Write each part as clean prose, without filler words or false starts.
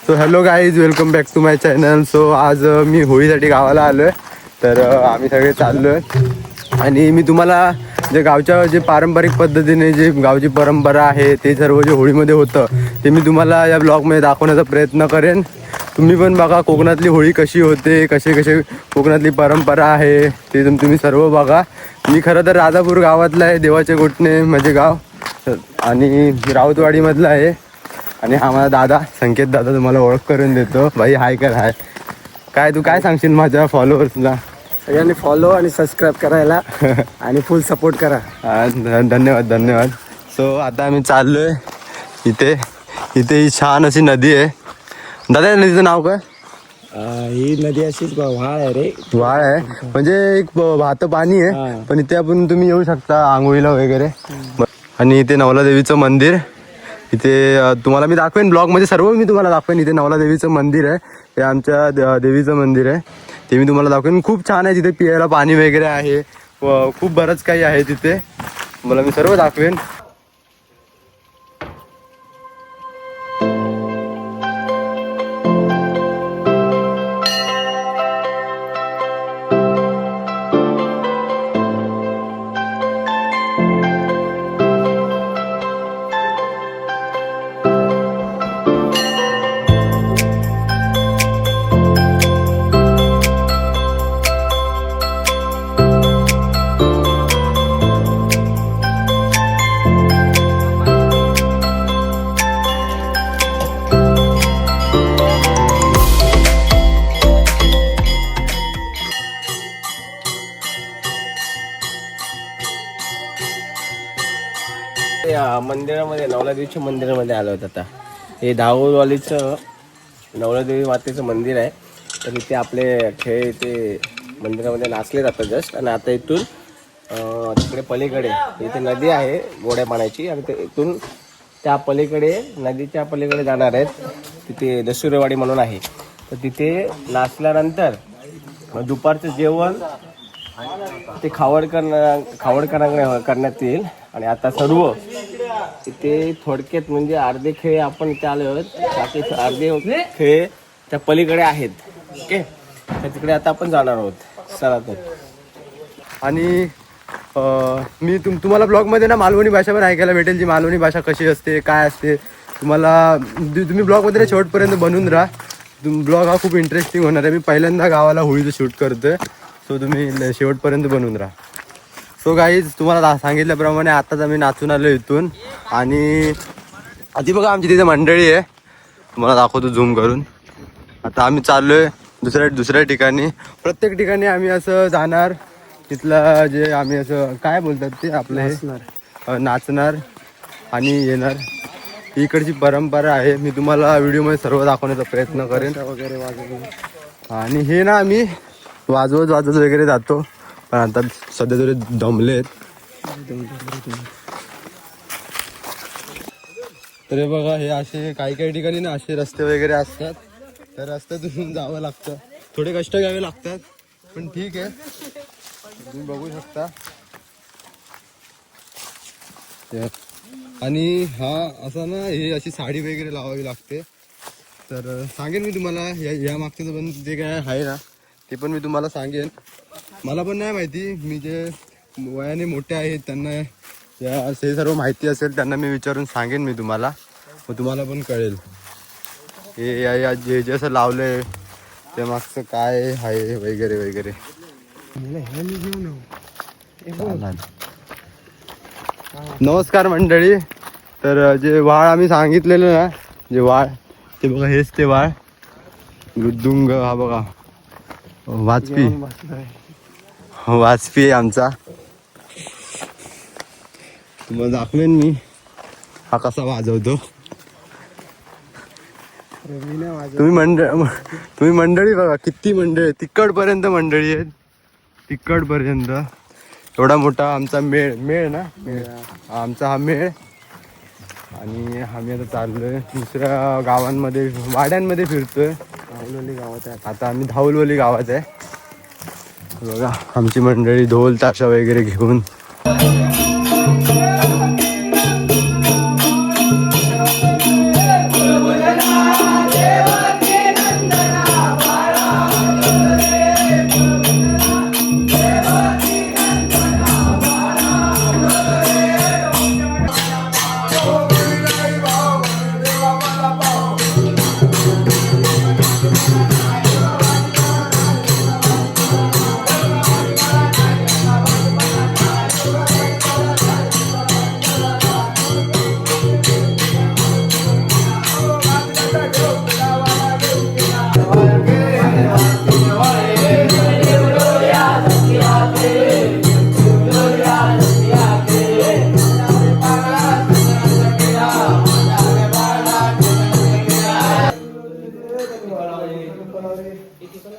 So hello guys, welcome back to my channel. So आज मी होळीसाठी गावाला आलो आहे. तर आम्ही सगळे चाललो आहे आणि मी तुम्हाला जे गावच्या जे पारंपरिक पद्धतीने जे गावची परंपरा आहे ते सर्व जे होळीमध्ये होतं ते मी तुम्हाला या ब्लॉगमध्ये दाखवण्याचा प्रयत्न करेन. तुम्ही पण बघा कोकणातली होळी कशी होते, कसे कसे कोकणातली परंपरा आहे ते तुम्ही सर्व बघा. मी खरं तर राजापूर गावातला आहे, देवाचे गोठणे माझे गाव आणि राऊतवाडीमधला आहे. आणि हा माझा दादा संकेत दादा, तुम्हाला ओळख करून देतो. भाई हाय कर. हाय काय तू काय सांगशील माझ्या फॉलोअर्सला? सगळ्यांनी फॉलो आणि सबस्क्राईब करायला आणि फुल सपोर्ट करा. धन्यवाद धन्यवाद. सो आता आम्ही चाललोय. इथे ही छान अशी नदी आहे. दादा या नदीचं नाव काय? ही नदी अशीच व्हाळ आहे रे. व्हाळ आहे म्हणजे एक वाहतं पाणी आहे, पण इथे आपण तुम्ही येऊ शकता आंघोळीला वगैरे. आणि इथे नवला देवीचं मंदिर, इथे तुम्हाला मी दाखवेन ब्लॉगमध्ये सर्व मी तुम्हाला दाखवेन. इथे नवला देवीचं मंदिर आहे, हे आमच्या देवीचं मंदिर आहे, ते मी तुम्हाला दाखवेन. खूप छान आहे. तिथे पियायला पाणी वगैरे आहे व खूप बरंच काही आहे तिथे, मला मी सर्व दाखवेन. मंदिरामध्ये नवलादेवीच्या मंदिरामध्ये आलो होतो. आता हे दाऊदवालीचं नवलादेवी मातेचं मंदिर आहे. तर इथे आपले खेळ इथे मंदिरामध्ये नाचले जातात जस्ट. आणि आता इथून तिकडे पलीकडे इथे नदी आहे गोड्या पाण्याची, आणि ते इथून त्या पलीकडे नदीच्या पलीकडे जाणार आहेत. तिथे दसुरेवाडी म्हणून आहे. तर तिथे नाचल्यानंतर दुपारचं जेवण ते खावड करण्यात येईल. आणि आता सर्व इथे थोडक्यात म्हणजे अर्धे खेळ आपण इथे आलो आहोत, बाकी अर्धे खेळ त्या पलीकडे आहेत. ओके, तर तिकडे आता आपण जाणार आहोत. चला तर. आणि मी तुम्हाला ब्लॉगमध्ये ना मालवणी भाषा पण ऐकायला भेटेल. जी मालवणी भाषा कशी असते काय असते तुम्हाला तुम्ही ब्लॉगमध्ये ना शेवटपर्यंत बनवून राहा. ब्लॉग हा खूप इंटरेस्टिंग होणार आहे. मी पहिल्यांदा गावाला होळीचं शूट करतोय, सो तुम्ही शेवटपर्यंत बनवून राहा. सो गाईज, तुम्हाला सांगितल्याप्रमाणे आताच आम्ही नाचून आलो इथून. आणि आधी बघा आमची तिथे मंडळी आहे, तुम्हाला दाखवतो झूम करून. आता आम्ही चाललोय दुसऱ्या ठिकाणी. प्रत्येक ठिकाणी आम्ही असं जाणार, तिथलं जे आम्ही असं काय बोलतात ते आपलं हे नाचणार आणि येणार. इकडची परंपरा आहे, मी तुम्हाला व्हिडिओमध्ये सर्व दाखवण्याचा प्रयत्न करेन वगैरे वाजवून. आणि हे ना आम्ही वाजवत वगैरे जातो, पण आता सध्या तरी दमलेत. तर हे बघा, हे असे काही ठिकाणी ना असे रस्ते वगैरे असतात, तर रस्त्यातून जावं लागतं. थोडे कष्ट घ्यावे लागतात, पण ठीक आहे. तुम्ही बघू शकता. आणि हा असा ना हे अशी साडी वगैरे लावावी लागते. तर सांगेन मी तुम्हाला या मागचं पण जे काय आहे ना ते पण मी तुम्हाला सांगेन. मला पण नाही माहिती, मी जे वयाने मोठे आहेत त्यांना या हे सर्व माहिती असेल त्यांना मी विचारून सांगेन मी तुम्हाला, मग तुम्हाला पण कळेल हे जे असं लावलंय ते मागचं काय आहे वगैरे वगैरे. नमस्कार मंडळी. तर जे वाळ आम्ही सांगितलेलं ना, जे वाळ ते बघा, हेच ते वाळ मृदुंग. हा बघा वाजपी आहे आमचा. तुम्हाला दाखवेन मी हा कसा वाजवतो. तुम्ही मंडळी बघा, किती मंडळी तिकडपर्यंत मंडळी आहेत, तिकडपर्यंत. एवढा मोठा आमचा मेळ ना, आमचा हा मेळ. आणि आम्ही आता चाललोय दुसऱ्या गावांमध्ये, वाड्यांमध्ये फिरतोय. धाऊलवली गावात आहे आता आम्ही. धाऊलवली गावात आहे बघा आमची मंडळी ढोल ताशा वगैरे घेऊन. देवा किती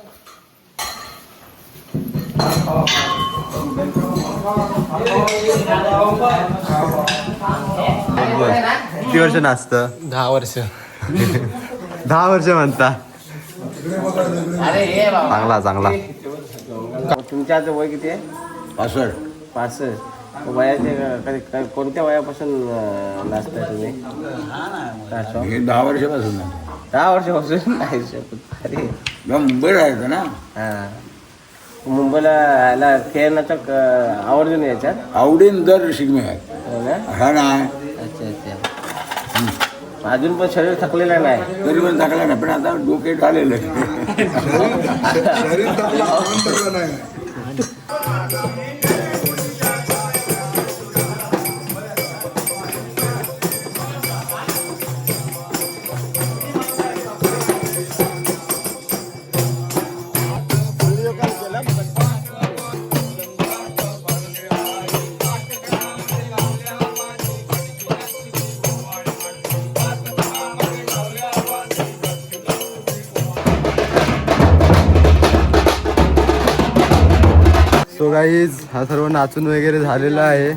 वर्ष नाचतं? 10 वर्ष. 10 वर्ष म्हणता. चांगला चांगला. तुमच्या आता वय किती आहे? 65. वयाचे कोणत्या वयापासून नाचताय तुम्ही? 10 वर्षापासून 10 वर्षापासून नाही शकत. अरे मुंबईला राहायचं ना. हां, मुंबईला याला खेळण्याचं आवडून याच्यात. आवडीन दर शिकणे आहे. हो ना? हा नाही अच्छा अच्छा. अजून पण शरीर थकलेलं नाही. तरी पण टाकला नाही, पण आता डोके आलेलं सो गाईज हा सर्व नाचून वगैरे झालेला आहे.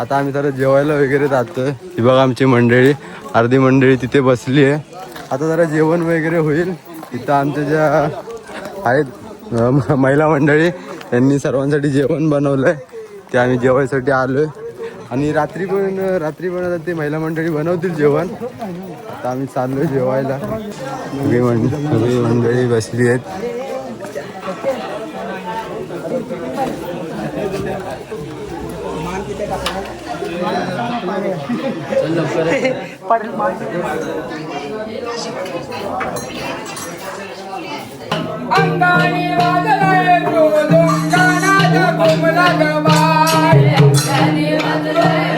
आता आम्ही जरा जेवायला वगैरे जातोय. ही बघा आमची मंडळी, अर्धी मंडळी तिथे बसली आहे. आता जरा जेवण वगैरे होईल. इथं आमच्या ज्या आहेत महिला मंडळी, त्यांनी सर्वांसाठी जेवण बनवलं आहे. ते आम्ही जेवायसाठी आलो आहे. आणि रात्री पण आता ते महिला मंडळी बनवतील जेवण. आता आम्ही चाललो आहे जेवायला. सगळी मंडळी बसली आहेत. अंगानी वाजलाय गाण्याचा घुमला गबाय. अंगानी वाजलाय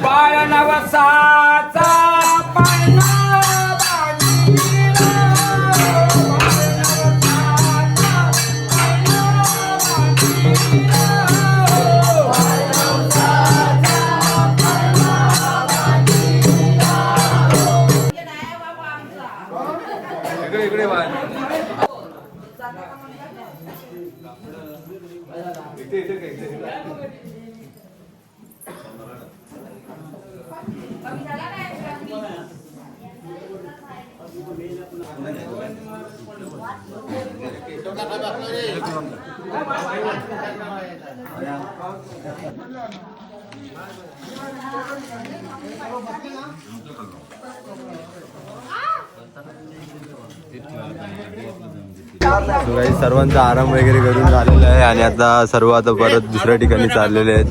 बाळ नवसाचा पाळणा बांधिला. सर्वांचा आराम वगैरे करून झालेला आहे. आणि आता सर्व आता परत दुसऱ्या ठिकाणी चाललेले आहेत.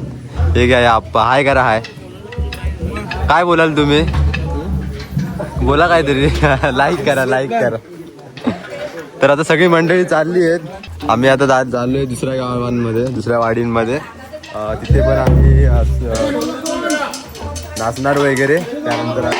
हे काय आप्पा, हाय करा. हाय काय बोलाल तुम्ही? बोला काहीतरी. लाईक करा. तर आता सगळी मंडळी चालली आहेत. आम्ही आता चाललोय दुसऱ्या गावांमध्ये, दुसऱ्या वाडींमध्ये. तिथे पण आम्ही नाचणार वगैरे. त्यानंतर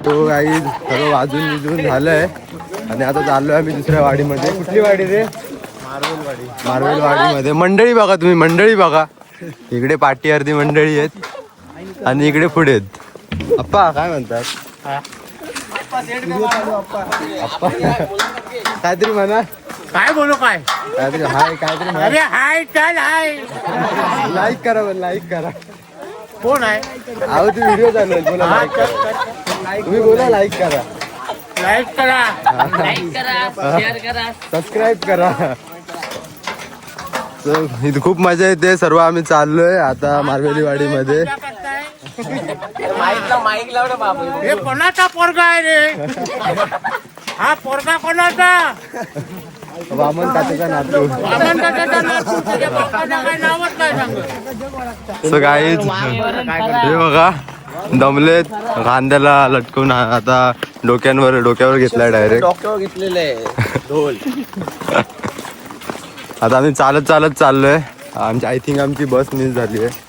तो काही सर्व वाजून झालंय. आणि आता चाललोय आम्ही दुसऱ्या वाडीमध्ये. कुठली वाडी रे? मार्वेल वाडीमध्ये. मंडळी बघा तुम्ही, मंडळी बघा. इकडे पाठी अर्धी मंडळी आहेत आणि इकडे पुढे आहेत. अप्पा काय म्हणतात? अप्पा काहीतरी म्हणा. काय बोलू काय काहीतरी हाय काहीतरी म्हणा. अरे हाय चल हाय. लाईक करा पण लाईक करा. कोण आहे अहो ती व्हिडिओ चालू आहे बोला लाईक करा. तुम्ही बोला लाईक करा लाईक करा. सबस्क्राईब करा. इथे खूप मजा येते. सर्व आम्ही चाललोय आता मारवेलीवाडी मध्ये. माईक लावलं बाबू. हे कोणाचा पोरगा आहे रे. हा पोरगा कोणाचा. वामन काकाचा नातू. वामन काकाचा नातू. तुझ्या बापाचं काय नावच काय सांग. सो गाईज हे बघा दमलेत. खांद्याला लटकून आता डोक्यावर घेतलाय डायरेक्ट. डोक्यावर घेतलेलं आहे ढोल. आता आम्ही चालत चाललोय. आय थिंक आमची बस मिस झाली आहे.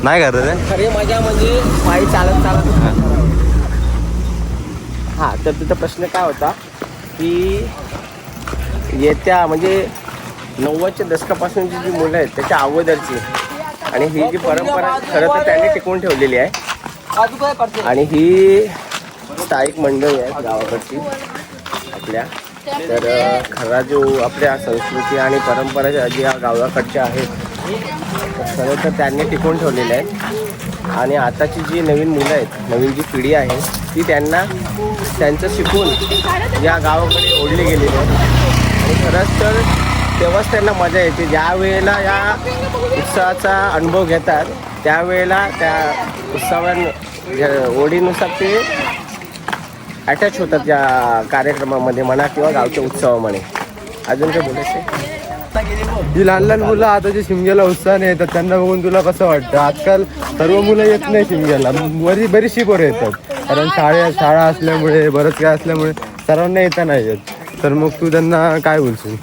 नाही करत आहे. खरी मजा म्हणजे पायी चालत हा. तर तुझा प्रश्न काय होता की येत्या म्हणजे 90च्या दशकापासूनची जी मुलं आहेत त्याच्या अगोदरची आणि ही जी परंपरा खरं तर त्यांनी टिकवून ठेवलेली आहे. आणि ही स्थायिक मंडळी आहेत गावाकडची आपल्या. तर खरा जो आपल्या संस्कृती आणि परंपरा ज्या गावाकडच्या आहेत खरं तर त्यांनी टिकवून ठेवलेल्या आहेत. आणि आताची जी नवीन मुलं आहेत नवीन जी पिढी आहे ती त्यांना त्यांचं शिकून या गावाकडे ओढली गेलेली आहे. आणि खरंच तर तेव्हाच त्यांना मजा येते ज्या वेळेला या उत्सवाचा अनुभव घेतात त्यावेळेला त्या उत्सवां ओढीनुसार ते अटॅच होतात या कार्यक्रमामध्ये म्हणा किंवा गावच्या उत्सवामध्ये. अजून काय बोलायचं. जी लहान मुलं आता जे शिमग्याला उत्साहाने येतात त्यांना बघून तुला कसं वाटतं. आजकाल सर्व मुलं येत नाही शिमग्याला. बरीचशी पोरं येतात कारण शाळा असल्यामुळे बरंच काय असल्यामुळे सर्वांना येता नाही येत. तर मग तू त्यांना काय बोलशील.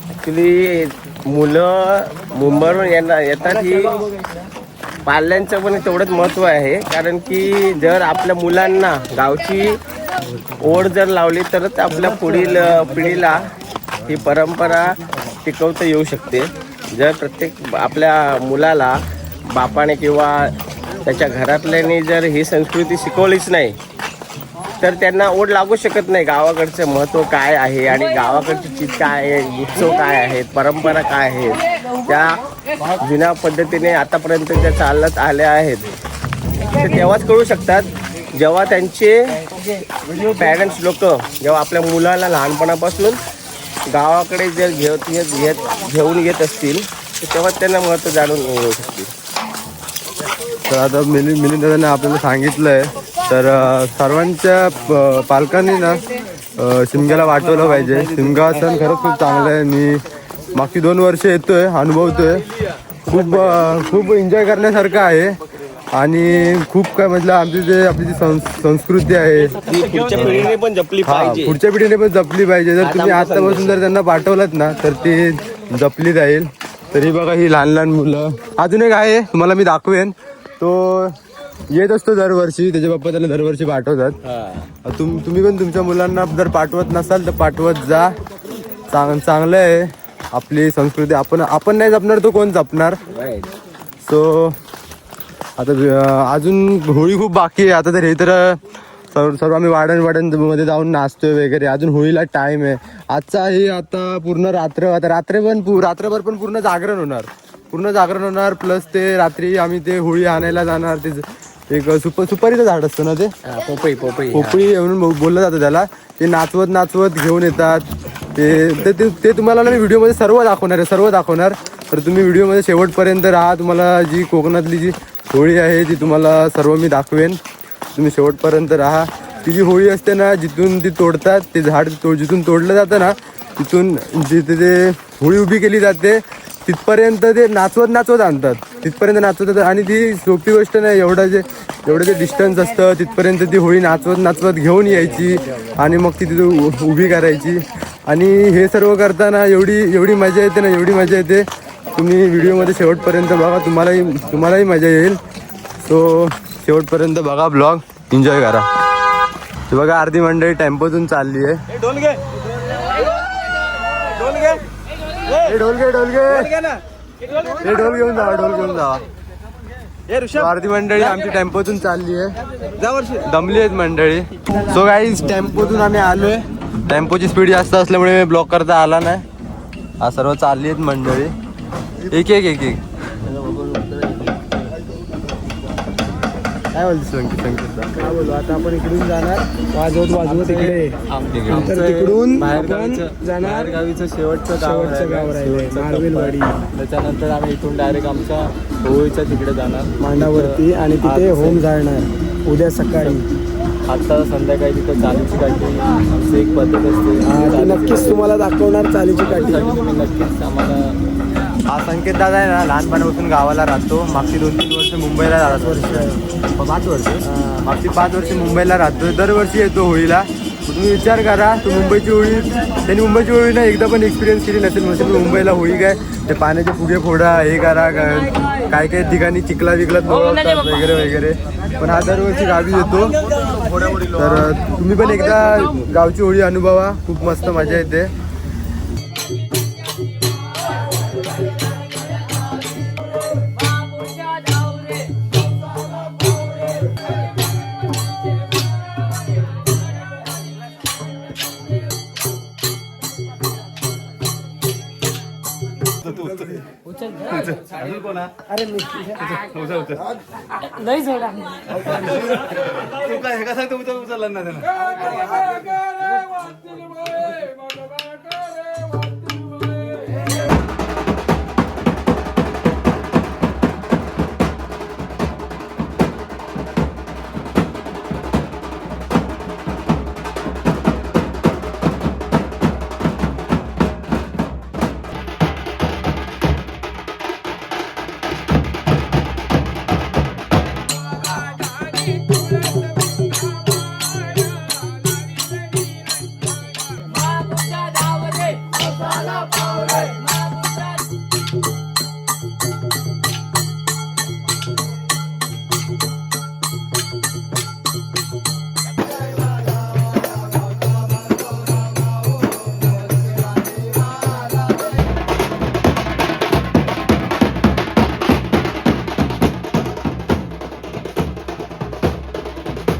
ॲक्च्युली मुलं मुंबईवरून येतात ही पाल्यांचं पण तेवढंच महत्त्व आहे. कारण की जर आपल्या मुलांना गावची ओढ जर लावली तरच आपल्या पुढील पिढीला ही परंपरा टिकवता येऊ शकते. जर प्रत्येक आपल्या मुलाला बापाने किंवा त्याच्या घरातल्याने जर ही संस्कृती शिकवलीच नाही तर त्यांना ओढ लागू शकत नाही. गावाकडचं महत्त्व काय आहे आणि गावाकडची चीज काय आहे, उत्सव काय आहेत, परंपरा काय आहेत, त्या जुन्या पद्धतीने आतापर्यंत ज्या चालत आल्या आहेत ते तेव्हाच कळू शकतात जेव्हा त्यांचे पॅरेंट्स लोक जेव्हा आपल्या मुलाला लहानपणापासून गावाकडे जर घेऊन येत असतील तर तेव्हा त्यांना महत्त्व जाणून येऊ शकतील. तर आता मिलिंद दादांनी आपल्याला सांगितलंय तर सर्वांच्या पालकांनी ना शिमग्याला वाटवलं पाहिजे. शिमगा सण खरंच खूप चांगला आहे. मी मागची 2 वर्ष येतोय अनुभवतोय. खूप एन्जॉय करण्यासारखं आहे आणि खूप काय म्हटलं आमची जे आपली जी संस्कृती आहे पुढच्या पिढीने पण जपली पाहिजे. पुढच्या पिढीने पण जपली पाहिजे. जर तुम्ही आतापासून जर त्यांना पाठवलात ना तर ती जपली जाईल. तरी बघा ही लहान मुलं. अजून एक आहे तुम्हाला मी दाखवेन. तो येत असतो दरवर्षी. त्याचे पप्पा त्याला दरवर्षी पाठवतात. तुम्ही पण तुमच्या मुलांना जर पाठवत नसाल तर पाठवत जा. चांगलं आहे. आपली संस्कृती आपण नाही जपणार तो कोण जपणार. सो आता अजून होळी खूप बाकी आहे. आता तर हे तर सर्व आम्ही वाडण मध्ये जाऊन नाचतोय वगैरे. अजून होळीला टाइम आहे. आजचा हे आता पूर्ण रात्रभर पण पूर्ण जागरण होणार. प्लस ते रात्री आम्ही ते होळी आणायला जाणार. ते एक सुपारीचं झाड असतं ना ते पोपळी म्हणून बोललं जातं त्याला. ते नाचवत घेऊन येतात. ते तुम्हाला ना मी व्हिडिओमध्ये सर्व दाखवणार. तर तुम्ही व्हिडिओमध्ये शेवटपर्यंत राहा. तुम्हाला जी कोकणातली जी होळी आहे ती तुम्हाला सर्व मी दाखवेन. तुम्ही शेवटपर्यंत राहा. ती जी होळी असते ना जिथून ती तोडतात ते झाड जिथून तोडलं जातं ना तिथून जिथे ते होळी उभी केली जाते तिथपर्यंत ते नाचवत आणतात. तिथपर्यंत नाचवत आणि ती सोपी गोष्ट नाही. एवढं जे डिस्टन्स असतं तिथपर्यंत ती होळी नाचवत घेऊन यायची आणि मग ती तिथे उभी करायची. आणि हे सर्व करताना एवढी मजा येते. तुम्ही व्हिडिओमध्ये शेवटपर्यंत बघा. तुम्हालाही मजा येईल. सो शेवटपर्यंत बघा. ब्लॉग एन्जॉय करा. ते बघा अर्धी मंडळी टेम्पोतून चालली आहे. ढोल घे ढोल घेऊन जा. अर्धी मंडळी आमची टेम्पोतून चालली आहे, दमली आहेत मंडळी. सो गाईज टेम्पोतून आम्ही आलोय. टेम्पोची स्पीड जास्त असल्यामुळे ब्लॉक करता आला नाही. हा सर्व चालली आहेत मंडळी, एक एक एक एक. काय बोलतो संकेत? काय बोलू आता आपण इकडून जाणार वाजवत तिकडे, नंतर तिकडून आपण जाणार गावीचं शेवटचं गाव राहिले मार्वेलवाडी. त्याच्यानंतर आम्ही इथून डायरेक्ट आमच्या होळीच्या तिकडे जाणार मांडावरती आणि तिथे होम जाळणार उद्या सकाळी. आता संध्याकाळी तिथं चालीची काठी आमची एक पद्धत असते, ती नक्कीच तुम्हाला दाखवणार चालीची काठी. तुम्ही नक्कीच आम्हाला. हा संकेत दादा आहे ना, लहानपणापासून गावाला राहतो. मागची 2-3 वर्ष मुंबईला राहतो. 5 वर्ष मागची 5 वर्ष मुंबईला राहतो. दरवर्षी येतो होळीला. तुम्ही विचार करा, तो मुंबईची होळी, त्यांनी मुंबईची होळी ना एकदा पण एक्सपिरियन्स केली नसेल. म्हणजे तुम्ही मुंबईला होळी काय ते पाण्याचे फुगे फोडा, हे करा, काय काय ठिकाणी चिखला विकलात बोलवतात वगैरे वगैरे. पण हा दरवर्षी गावी येतो. तर तुम्ही पण एकदा गावची होळी अनुभवा, खूप मस्त मजा येते.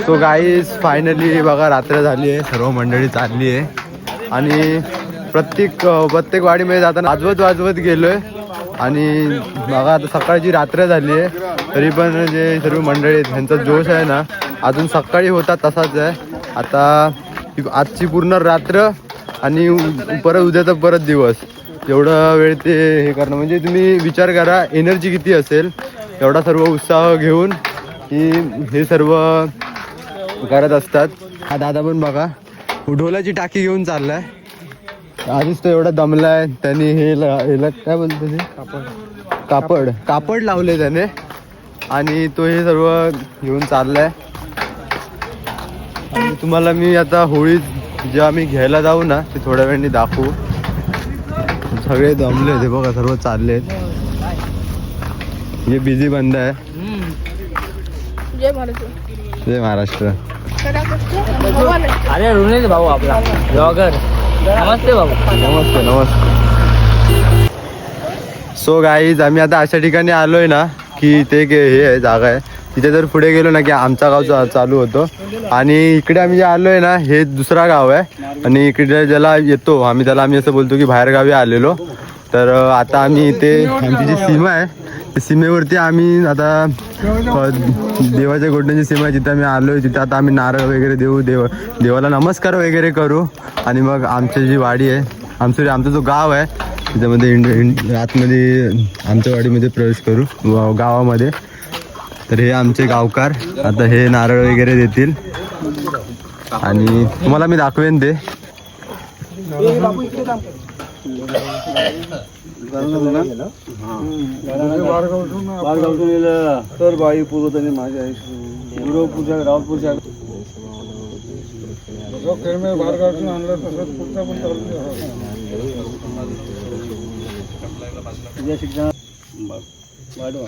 सो गाईज फायनली बघा रात्र झाली आहे, सर्व मंडळी चालली आहे आणि प्रत्येक वाडीमध्ये जाताना वाजवत गेलोय. आणि बघा आता सकाळची रात्र झाली आहे, तरी पण जे सर्व मंडळी आहेत त्यांचा जोश आहे ना अजून सकाळी होता तसाच आहे. आता आजची पूर्ण रात्र आणि परत उद्याचा परत दिवस, एवढा वेळ ते हे करणं म्हणजे तुम्ही विचार करा एनर्जी किती असेल. एवढा सर्व उत्साह घेऊन हे सर्व करत असतात. हा दादा पण बघा ढोलाची टाकी घेऊन चाललाय. आधीच तो एवढा दमलाय. त्यांनी हे काय बोलतो ते कापड लावले त्याने आणि तो हे सर्व घेऊन चाललाय. आणि तुम्हाला मी आता होळी जेव्हा आम्ही घ्यायला जाऊ ना ते थोड्या वेळाने दाखवू. सगळे दमले ते बघा सर्व चालले. हे बिझी बंद आहे. जय महाराष्ट्र. अरे रुनेश भाऊ आपला ब्लॉगर. नमस्ते भाऊ. नमस्ते. सो गाईज आम्ही आता अशा ठिकाणी आलोय ना की ते हे आहे जागा आहे. तिथे जर पुढे गेलो ना की आमचा गाव चालू होतो. आणि इकडे आम्ही जे आलोय ना हे दुसरा गाव आहे. आणि इकडे ज्याला येतो आम्ही असं बोलतो की बाहेर गावी आलेलो. तर आता आम्ही इथे आमची जी सीमा आहे त्या सीमेवरती आम्ही आता देवाच्या गोठण्याची सीमा आहे जिथे आम्ही आलोय. तिथे आता आम्ही नारळ वगैरे देऊ, देवाला नमस्कार वगैरे करू आणि मग आमची जी वाडी आहे आमचा जो गाव आहे त्याच्यामध्ये आतमध्ये आमच्या वाडीमध्ये प्रवेश करू गावामध्ये. तर हे आमचे गावकार आता हे नारळ वगैरे देतील आणि तुम्हाला मी दाखवेन ते. तर बाई पूर्वत आणि माझ्या पूजा रावपूरच्या बारगावून आणलं तसंच पुढचा पण शिक्षण वाढवा.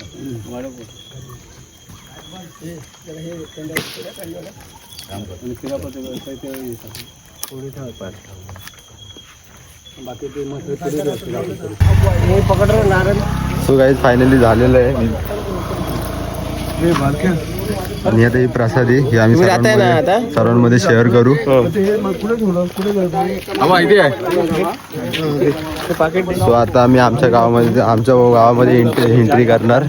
सो गाईज फायनली झालेलं आहे. आणि आता ही प्रसादी ही आम्ही तुम्ही जाताय ना आता? सर्वांमध्ये शेअर करू. सो आता आम्ही आमच्या गावामध्ये एंट्री करणार.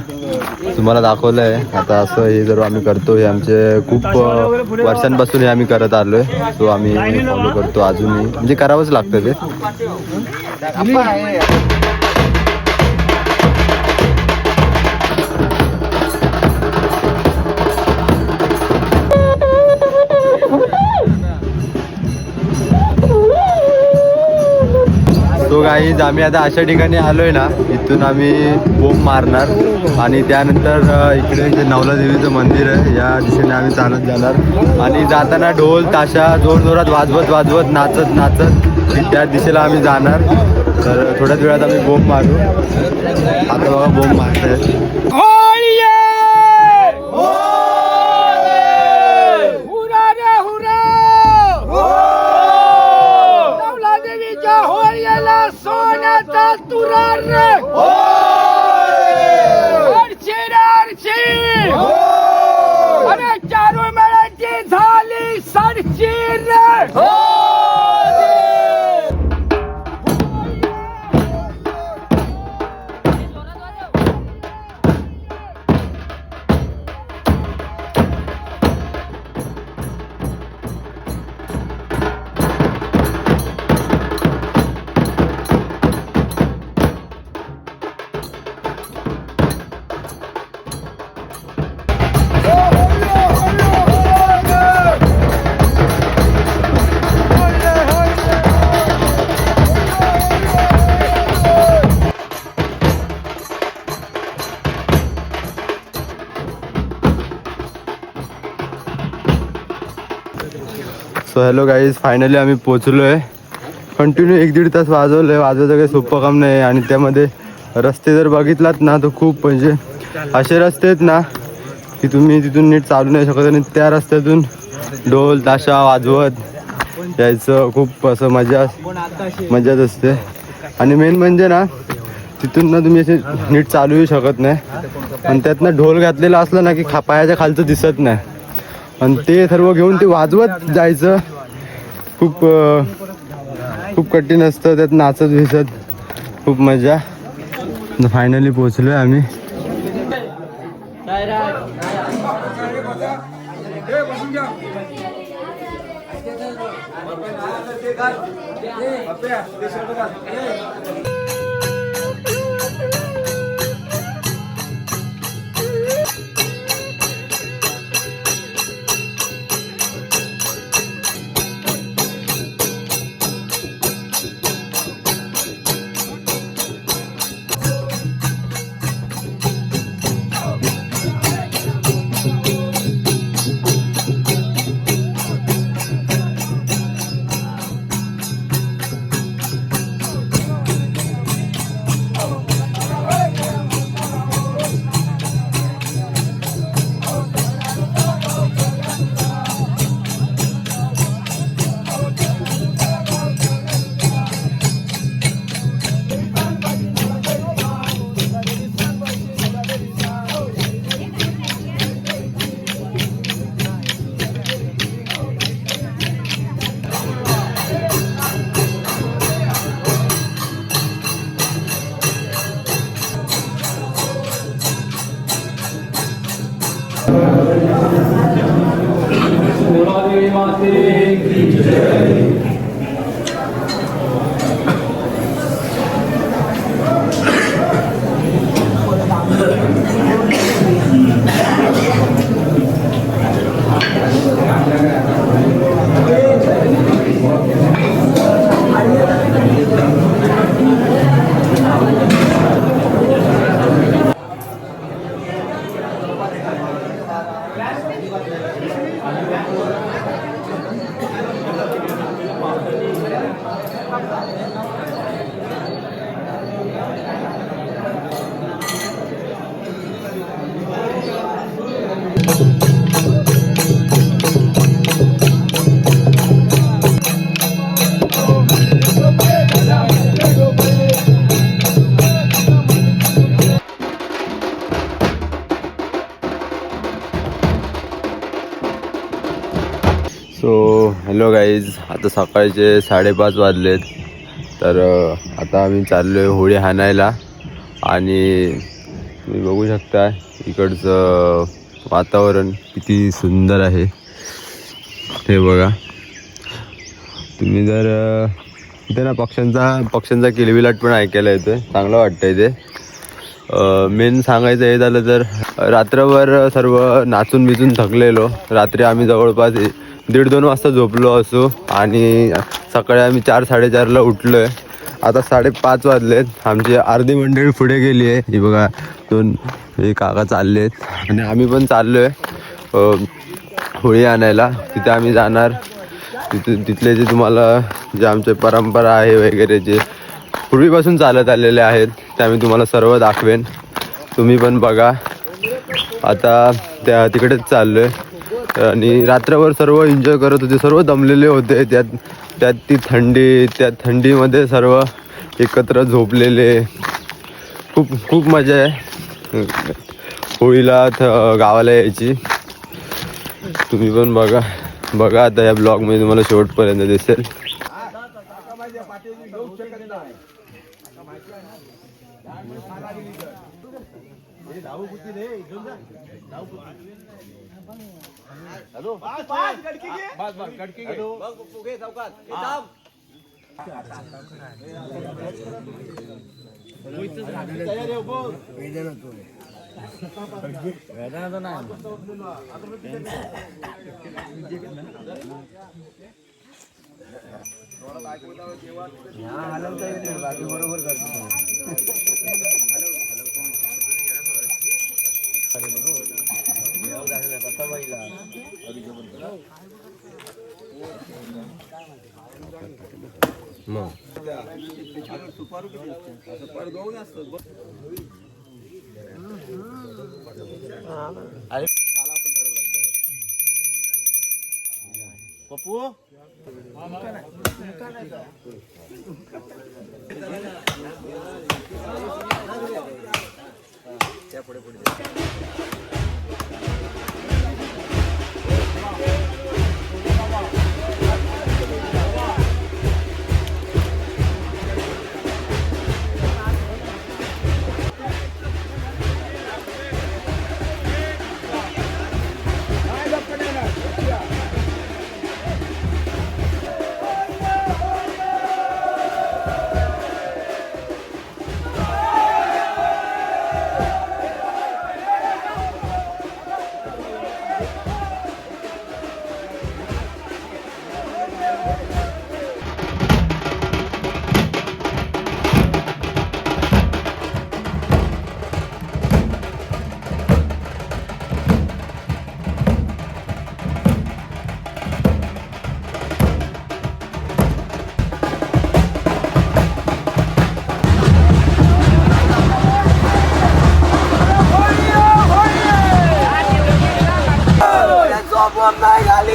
तुम्हाला दाखवलं आहे आता असं हे जर आम्ही करतो हे आमचे खूप वर्षांपासून हे आम्ही करत आलोय. सो आम्ही फॉलो करतो अजूनही म्हणजे करावंच लागतं ते. सो गाईज आम्ही आता अशा ठिकाणी आलोय ना इथून आम्ही बोंब मारणार आणि त्यानंतर इकडे जे नवला देवीचं मंदिर आहे या दिशेने आम्ही चालत जाणार आणि जाताना ढोल ताशा जोरजोरात वाजवत नाचत त्या दिशेला आम्ही जाणार. तर थोड्याच वेळात आम्ही बोंब मारू. आता बघा बोंब मारतायत. सोन्याचा तुरार अरे चारू मेळ्याची झाली सरशीर. सो हॅलो गाईज फायनली आम्ही पोचलो आहे. कंटिन्यू 1-1.5 तास वाजवलं आहे. वाजवायचं काही सोपं काम नाही आणि त्यामध्ये रस्ते जर बघितलात ना तर खूप म्हणजे असे रस्ते आहेत ना की तुम्ही तिथून नीट चालू नाही शकत आणि त्या रस्त्यातून ढोल ताशा वाजवत यायचं खूप असं मजाच असते. आणि मेन म्हणजे ना तिथून ना तुम्ही असे नीट चालूही शकत नाही आणि त्यातनं ढोल घातलेला असला ना की पायाच्या खालचं दिसत नाही आणि ते सर्व घेऊन ते वाजवत जायचं खूप कठीण असतं. त्यात नाचत खूप मजा. फायनली पोचलोय आम्ही. हॅलो गाईज, आता सकाळचे 5:30 वाजलेत. तर आता आम्ही चाललो आहे होळी हाणायला. आणि तुम्ही बघू शकता इकडचं वातावरण किती सुंदर आहे. हे बघा तुम्ही. जर इथे ना पक्ष्यांचा किलबिलाट पण ऐकायला येतोय, चांगलं वाटतं इथे. मेन सांगायचं हे झालं तर रात्रभर सर्व नाचून बिचून थकलेलो. रात्री आम्ही जवळपास 1:30-2 वाजता झोपलो असो आणि सकाळी आम्ही 4-4:30ला उठलो आहे. आता 5:30 वाजलेत. आमची अर्धी मंडळी पुढे गेली आहे. ही बघा 2 हे काका चालले आहेत आणि आम्ही पण चाललो आहे होळी आणायला. तिथे आम्ही जाणार. तिथले जे तुम्हाला जे आमचे परंपरा आहे वगैरे जे पूर्वीपासून चालत आलेले आहेत ते आम्ही तुम्हाला सर्व दाखवेन. तुम्ही पण बघा. आता तिकडेच चाललो आहे आणि रात्रभर सर्व एन्जॉय करत होते. सर्व दमलेले होते. त्यात ती थंडी, त्या थंडीमध्ये सर्व एकत्र झोपलेले. खूप मजा आहे होळीला गावाला यायची. तुम्ही पण बघा आता या ब्लॉगमध्ये तुम्हाला शेवटपर्यंत दिसेल.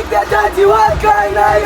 त्याच्या जीवात काय नाही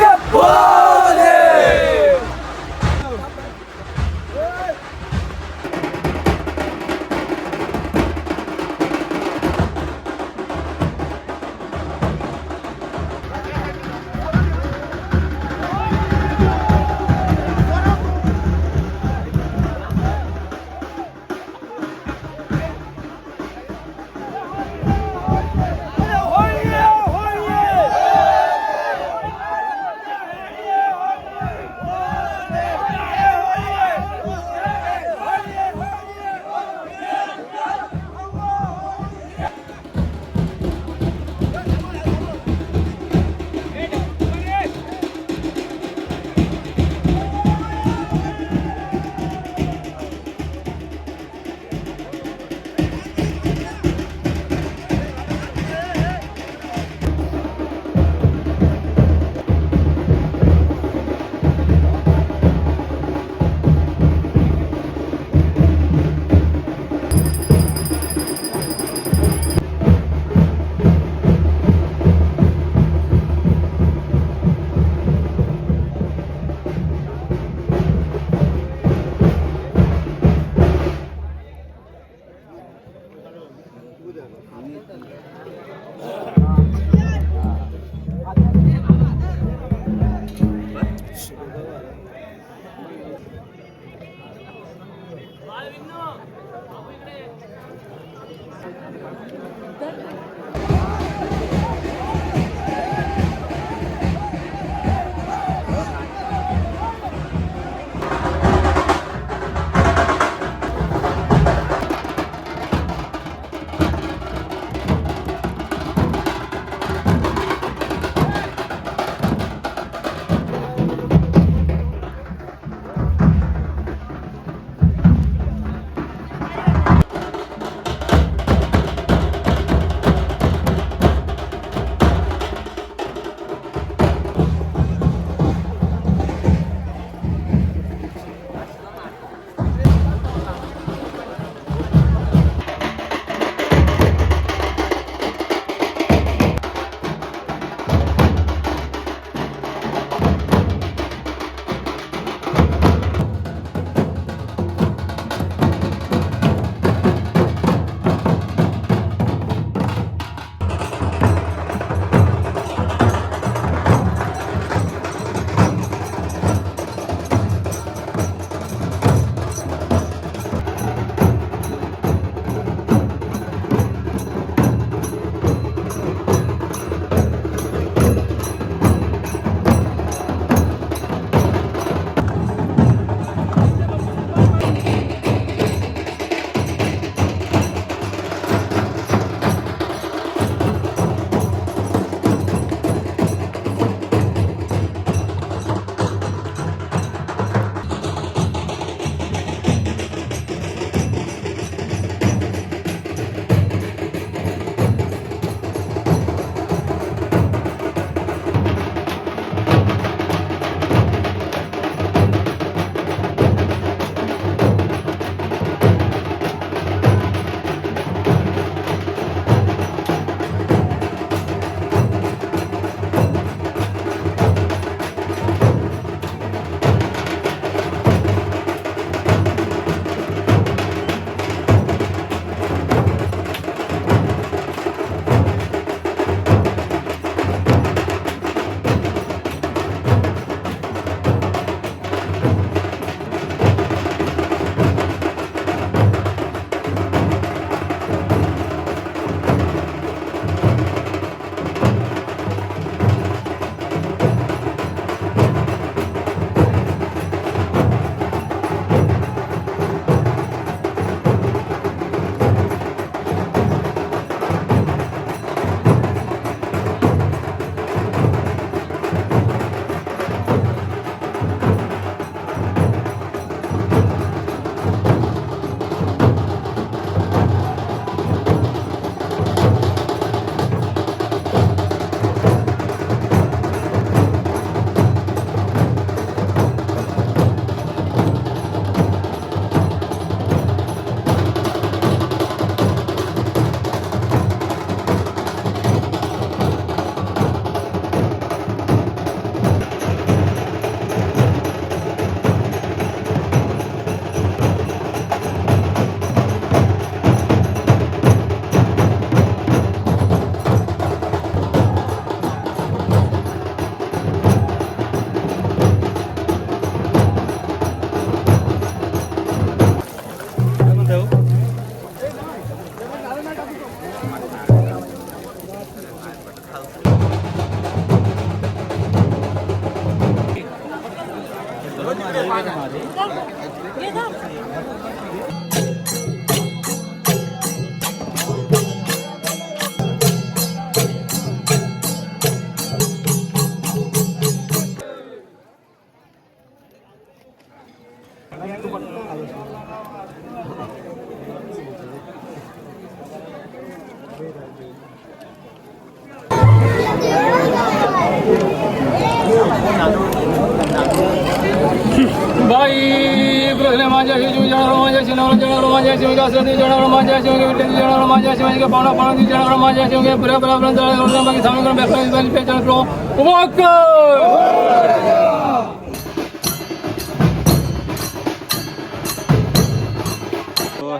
बाई प्रश्न माझ्या शिव जनावर माझ्या शिवनावर जनावर माझ्या शिवगा सदी जनावर माझ्या शिवगे विठ्ठल जनावर माझ्या शिवाजी पावना पावना जनावर माझ्या शिवगे पुऱ्या पुऱ्या जनावर बाकी सामील करून बेफाई पेचन प्रो उभा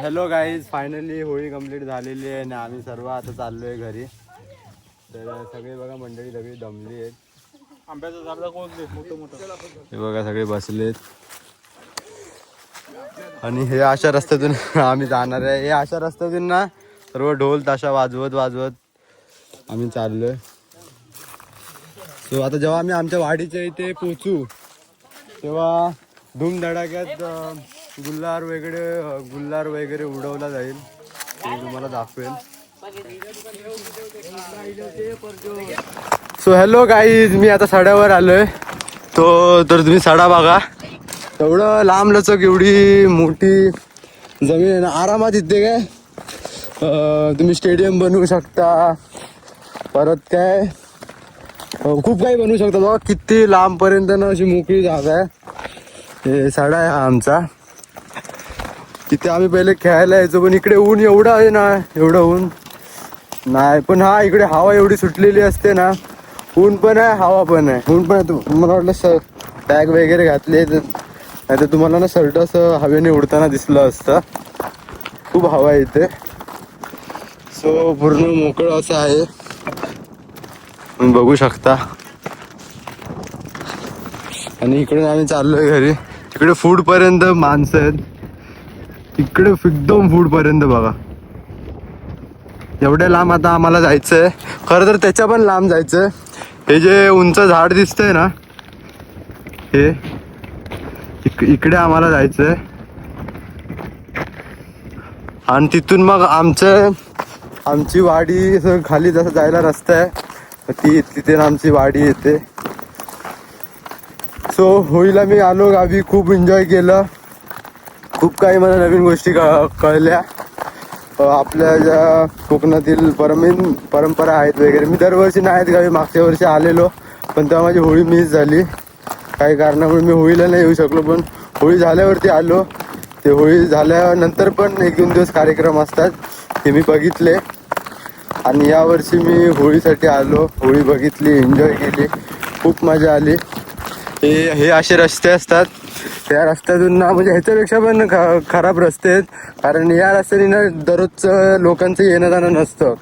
hello guys, finally Holi complete झालेली आहे आणि आम्ही सर्व आता चाललो आहे घरी. तर सगळे बघा मंडळी सगळी दमली आहेत. आंब्याचं झाड मोठं हे बघा सगळे बसलेत आणि हे अशा रस्त्यातून आम्ही जाणार आहे. हे अशा रस्त्यातून ना सर्व ढोल ताशा वाजवत वाजवत आम्ही चाललोय. सो आता जेव्हा आम्ही आमच्या वाडीच्या इथे पोचू तेव्हा धूमधडाक्यात गुल्हार वगैरे उडवला जाईल. ते तुम्हाला दाखवेल. सो हॅलो गाईज, मी आता सड्यावर आलोय. तर तुम्ही सडा बघा, एवढं लांब लचक एवढी मोठी जमीन आहे ना. आरामात इथे काय तुम्ही स्टेडियम बनवू शकता, परत काय खूप काही बनवू शकता. बघा किती लांब पर्यंत ना अशी मोकळी जागा आहे. हे सडा आहे हा आमचा. तिथे आम्ही पहिले खेळायला यायचो, पण इकडे ऊन एवढं आहे ना, एवढं ऊन नाही. पण हा इकडे हवा एवढी सुटलेली असते ना, ऊन पण आहे हवा पण आहे. ऊन पण आहे. मला वाटलं बॅग वगैरे घातले नाही तर तुम्हाला ना शर्ट असं हवेने उडताना दिसलं असतं. खूप हवा आहे इथे. सो पूर्ण मोकळं असं आहे, तुम्ही बघू शकता. आणि इकडे आम्ही चाललोय घरी. इकडे फूड पर्यंत माणसं आहेत. इकडे एकदम फूड पर्यंत बघा. एवढ्या लांब आता आम्हाला जायचंय. खरं तर त्याच्या पण लांब जायचंय. हे जे उंच झाड दिसतंय ना, हे इकडे आम्हाला जायचंय. आणि तिथून मग आमची वाडी खाली जसं जायला रस्ता आहे, तिथे आमची वाडी येते. सो होळीला मी आलो गावी. खूप एन्जॉय केलं. खूप काही मला नवीन गोष्टी कळल्या. आपल्या ज्या कोकणातील परंपरा आहेत वगैरे. मी दरवर्षी नाही आहेत गावी. मागच्या वर्षी आलेलो, पण तेव्हा माझी होळी मिस झाली. काही कारणामुळे मी होळीला नाही येऊ शकलो, पण होळी झाल्यावरती आलो. ते होळी झाल्यानंतर पण 1-2 दिवस कार्यक्रम असतात, ते मी बघितले. आणि यावर्षी मी होळीसाठी आलो. होळी बघितली, एन्जॉय केली, खूप मजा आली. हे असे रस्ते असतात. त्या रस्त्यातून ना, म्हणजे ह्याच्यापेक्षा पण खराब रस्ते आहेत. कारण या रस्त्याने ना दररोजचं लोकांचं येणं जाणं नसतं.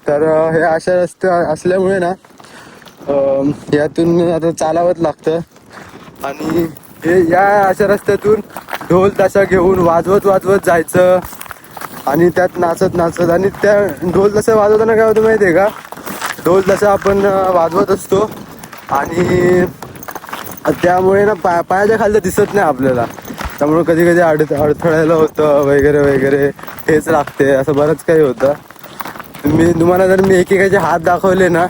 तर हे अशा रस्ते असल्यामुळे ना यातून आता चालावंच लागतं. आणि हे या अशा रस्त्यातून ढोल ताशा घेऊन वाजवत जायचं आणि त्यात नाचत आणि त्या ढोल ताशा वाजवताना काय होतं माहिती आहे का, ढोल ताशा आपण वाजवत असतो आणि त्यामुळे ना पायाच्या खाली दिसत नाही आपल्याला. त्यामुळे कधी कधी अडथळायला होतं वगैरे हेच लागते, असं बरंच काही होतं. तुम्हाला जर मी एकेकाचे हात दाखवले ना,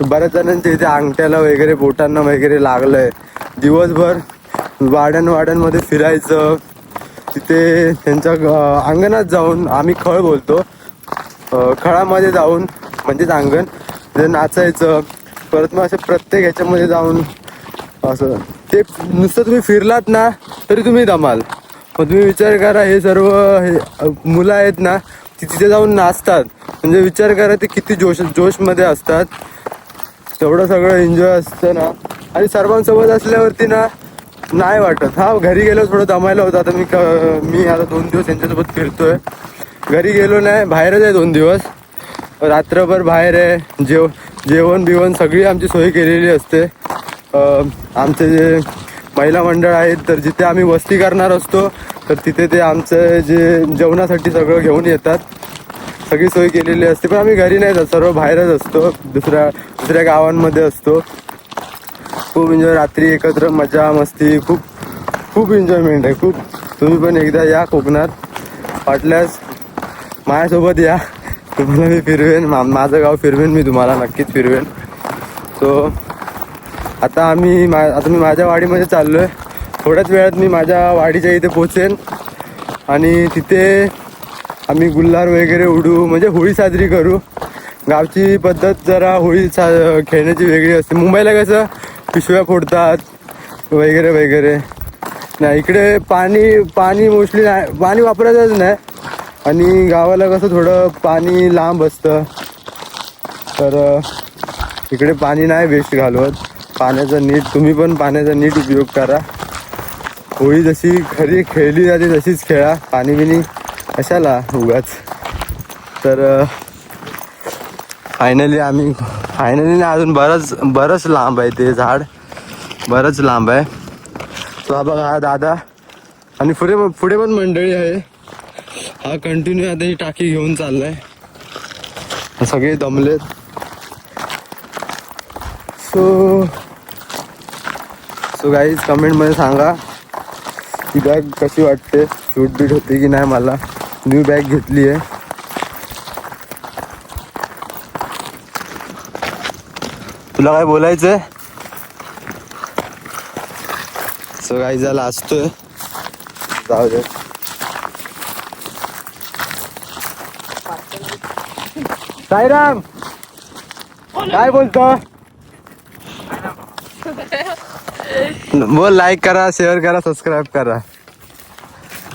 बऱ्याच जणांच्या इथे अंगठ्याला वगैरे बोटांना वगैरे लागलंय. दिवसभर वाड्यांमध्ये फिरायचं. तिथे त्यांच्या अंगणात जाऊन, आम्ही खळ बोलतो, खळामध्ये जाऊन म्हणजेच अंगण, तिथे नाचायचं. परत मग असे प्रत्येक ह्याच्यामध्ये जाऊन असं ते नुसतं तुम्ही फिरलात ना तरी तुम्ही दमाल. मग तुम्ही विचार करा, हे सर्व हे मुलं आहेत ना, तिथे जाऊन नाचतात. म्हणजे विचार करा ते किती जोशमध्ये असतात. तेवढं सगळं एन्जॉय असतं ना. आणि सर्वांसोबत असल्यावरती ना नाही वाटत. हा घरी गेलो थोडं दमायला होतं. आता मी आता 2 दिवस यांच्यासोबत फिरतोय. घरी गेलो नाही, बाहेरच आहे 2 दिवस. रात्रभर बाहेर आहे. जेवण बिवण सगळी आमची सोय केलेली असते. आमचे जे महिला मंडळ आहेत, तर जिथे आम्ही वस्ती करणार असतो तर तिथे ते आमचं जे जेवणासाठी सगळं घेऊन येतात. सगळी सोय केलेली असते. पण आम्ही घरी नाही जात, सर्व बाहेरच असतो. दुसऱ्या गावांमध्ये असतो. खूप एन्जॉय, रात्री एकत्र मजा मस्ती, खूप खूप एन्जॉयमेंट आहे खूप. तुम्ही पण एकदा या कोकणात, वाटल्यास माझ्यासोबत या, तुम्हाला मी फिरवेन, माझं गाव फिरवेन मी तुम्हाला, नक्कीच फिरवेन. सो आता मी माझ्या वाडीमध्ये चाललो आहे. थोड्याच वेळात मी माझ्या वाडीच्या इथे पोचेन आणि तिथे आम्ही गुल्हार वगैरे उडू, म्हणजे होळी साजरी करू. गावची पद्धत जरा होळी खेळण्याची वेगळी असते. मुंबईला कसं पिशव्या फोडतात वगैरे वगैरे, नाही इकडे पाणी मोस्टली नाही, पाणी वापरायचंच नाही. आणि गावाला कसं थोडं पाणी लांब असतं, तर इकडे पाणी नाही वेस्ट घालवत. पाण्याचा नीट, तुम्ही पण पाण्याचा नीट उपयोग करा. होळी जशी खरी खेळली जाते तशीच खेळा, पाणी बिनी कशाला उगाच. तर फायनली ना अजून बरंच लांब आहे ते झाड, बरंच लांब आहे. तो हा बघा हा दादा, आणि पुढे पण मंडळी आहे. हा कंटिन्यू आता ही टाकी घेऊन चाललाय, सगळे दमलेत. सो गाईज कमेंटमध्ये सांगा ही बॅग कशी वाटते, सूट बीट होती की नाही. मला न्यू बॅग घेतली आहे. तुला काय बोलायचंय? सो गाईज याला असतोय, जाऊ दे. साईराम काय बोलतो? बोल, लाईक करा, शेअर करा, सबस्क्राईब करा.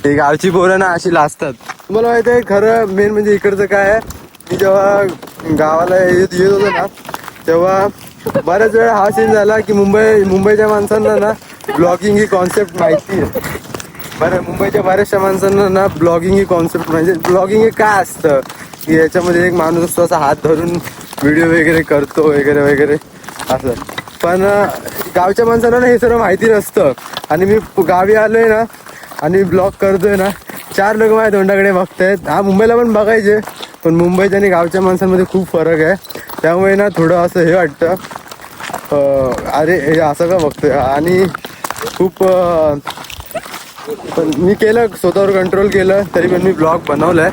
ते गावची पोरं ना अशी लाजतात. तुम्हाला माहिती आहे खरं मेन म्हणजे इकडचं काय आहे, मी जेव्हा गावाला येत होतो ना तेव्हा बऱ्याच वेळा हा सीन झाला की मुंबईच्या माणसांना ना ब्लॉगिंग ही कॉन्सेप्ट माहिती आहे. बरं, मुंबईच्या बऱ्याचशा माणसांना ना ब्लॉगिंग ही कॉन्सेप्ट, म्हणजे ब्लॉगिंग हे काय असतं की याच्यामध्ये एक माणूस असतो असा हात धरून व्हिडिओ वगैरे करतो वगैरे वगैरे असं. पण गावच्या माणसांना ना हे सर्व माहिती नसतं. आणि मी गावी आलोय ना आणि ब्लॉग करतोय ना, 4 लोक माझ्या तोंडाकडे बघतायत. हा मुंबईला पण बघायचे, पण मुंबईच्या आणि गावच्या माणसांमध्ये खूप फरक आहे. त्यामुळे ना थोडं असं हे वाटतं, अरे हे असं का बघतोय. आणि खूप पण मी केलं, स्वतःवर कंट्रोल केलं, तरी पण मी ब्लॉग बनवलाय.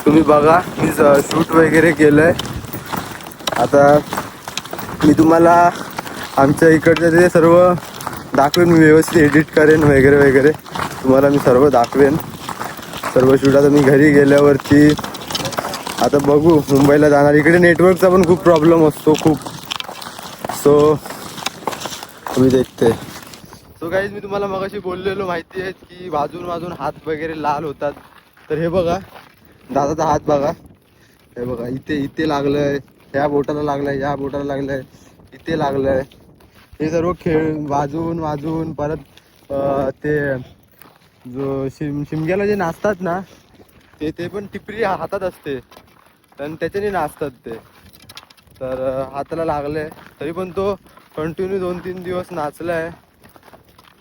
तुम्ही बघा, मी शूट वगैरे केलंय. आता मी तुम्हाला आमच्या इकडचं ते सर्व दाखवेन, मी व्यवस्थित एडिट करेन वगैरे वगैरे, तुम्हाला मी सर्व दाखवेन, सर्व शूट. आता मी घरी गेल्यावरती आता बघू, मुंबईला जाणार. इकडे नेटवर्कचा पण खूप प्रॉब्लेम असतो खूप. सो तुम्ही देखते. सो गाईज मी तुम्हाला मगाशी बोललेलो माहिती आहे की वाजून हात वगैरे लाल होतात. तर हे बघा दादाचा हात बघा, हे बघा इथे लागलंय, ह्या बोटाला लागलंय, ह्या बोटाला लागलंय, इथे लागलंय. हे सर्व वाजून परत ते जो शिमग्याला जे नाचतात ना ते पण टिपरी हातात असते, आणि त्याच्याने नाचतात ते. तर हाताला लागले, तरी पण तो कंटिन्यू 2-3 दिवस नाचलाय.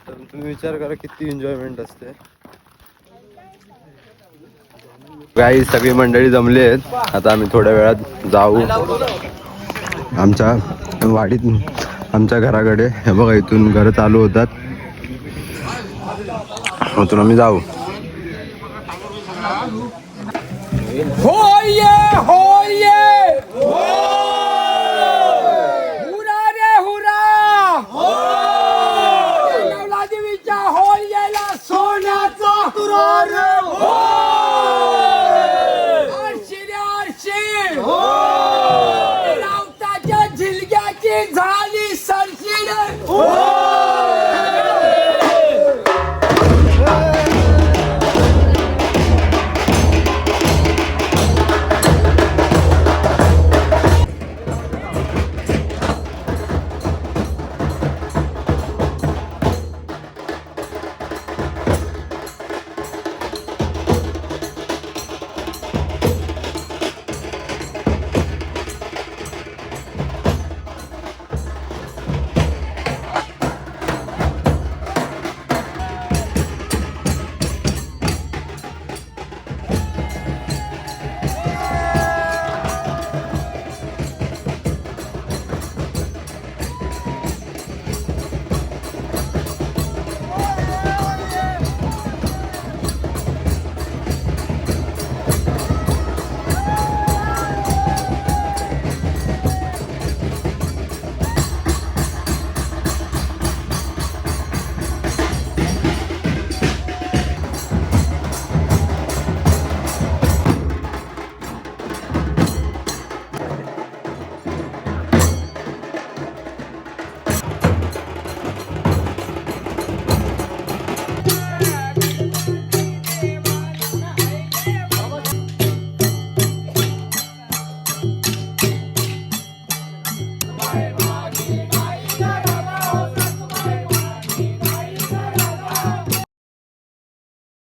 तर तुम्ही विचार करा किती एन्जॉयमेंट असते. गाई सगळी मंडळी जमली आहेत. आता आम्ही थोड्या वेळात जाऊ आमच्या वाडीत, आमच्या घराकडे. हे बघा इथून घर चालू होतात, इथून आम्ही जाऊ. हो ये हो